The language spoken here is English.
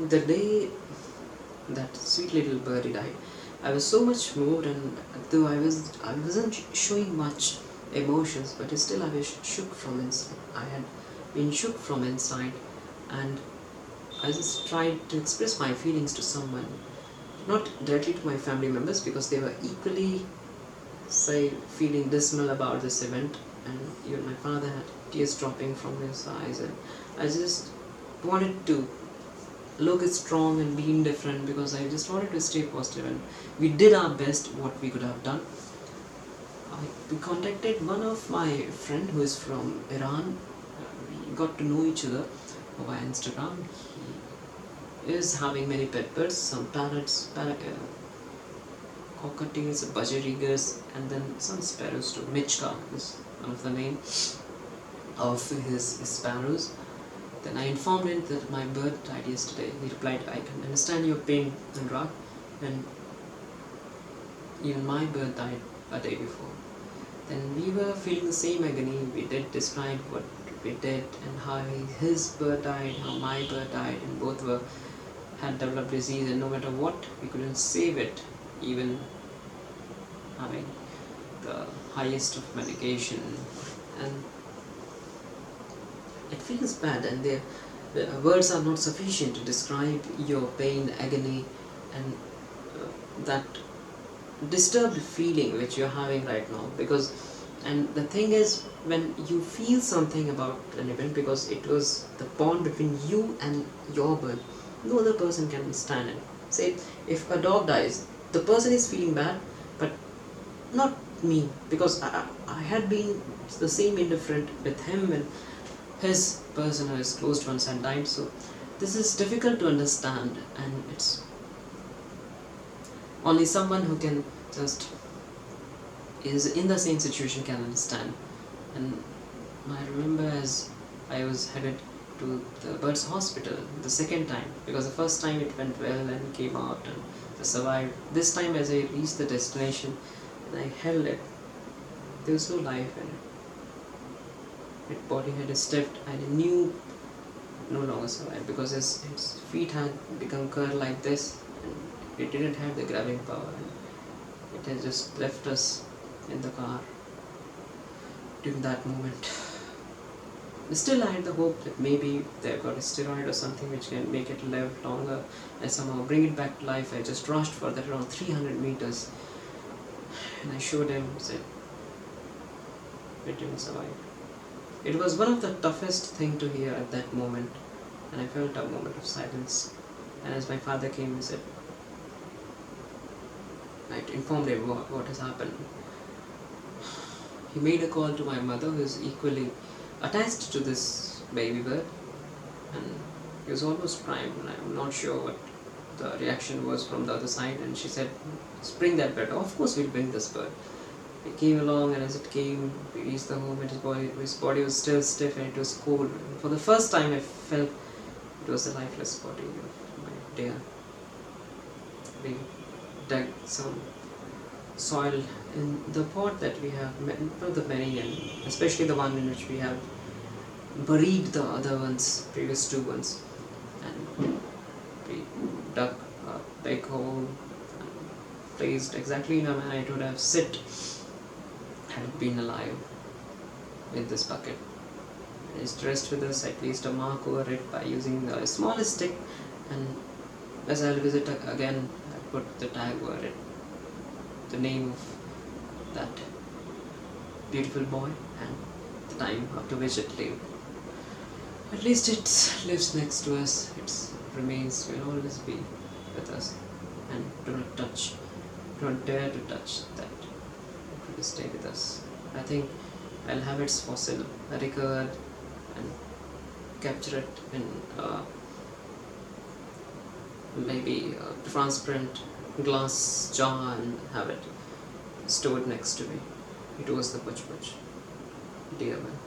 The day that sweet little birdie died, I was so much moved, and though I wasn't showing much emotions, but still I was shook from inside. I had been shook from inside, and I just tried to express my feelings to someone, not directly to my family members because they were equally, say, feeling dismal about this event, and even my father had tears dropping from his eyes, and I just wanted to look strong and be indifferent because I just wanted to stay positive, and we did our best what we could have done. We contacted one of my friend who is from Iran. We got to know each other via Instagram. He is having many pet birds, some parrots, cockatiels, budgerigars, and then some sparrows too. Michka is one of the name of his sparrows. Then I informed him that my bird died yesterday. He replied, I can understand your pain, Anurag, and even my bird died a day before. Then we were feeling the same agony. We did describe what we did and how his bird died, how my bird died, and both had developed disease, and no matter what, we couldn't save it, even having the highest of medication. And it feels bad, and the words are not sufficient to describe your pain, agony, and that disturbed feeling which you're having right now. Because, and the thing is, when you feel something about an event, because it was the bond between you and your bird, no other person can understand it. Say, if a dog dies, the person is feeling bad, but not me, because I had been the same indifferent with him when his person or his closed ones had died. So this is difficult to understand, and it's only someone who can just is in the same situation can understand. And I remember as I was headed to the bird's hospital the second time, because the first time it went well and came out and I survived. This time as I reached the destination and I held it, there was no life in it. Its body had stiffed, and I knew no longer survive because his feet had become curled like this, and it didn't have the grabbing power, and it had just left us in the car during that moment. Still, I had the hope that maybe they've got a steroid or something which can make it live longer and somehow bring it back to life. I just rushed for that around 300 meters, and I showed him, said, it didn't survive. It was one of the toughest thing to hear at that moment, and I felt a moment of silence. And as my father came, he said, I informed him what has happened. He made a call to my mother, who is equally attached to this baby bird, and he was almost crying, and I'm not sure what the reaction was from the other side. And she said, let's bring that bird. Of course we'll bring this bird. It came along, and as it came, we reached the home, and his body was still stiff and it was cold. And for the first time I felt it was a lifeless body of my dear. We dug some soil in the pot that we have, not the many, and especially the one in which we have buried the other ones, previous two ones, and we dug a big hole and placed exactly in a manner it would have sit had it been alive in this bucket. It is dressed with us. I placed a mark over it by using the smallest stick, and as I'll visit again, I put the tag over it, the name of that beautiful boy and the time after which it lived. At least it lives next to us, its remains will always be with us, and do not dare to touch that. It will stay with us. I think I'll have its fossil recovered and capture it in maybe a transparent glass jar and have it stored next to me. It was the Puch Puch, dear man.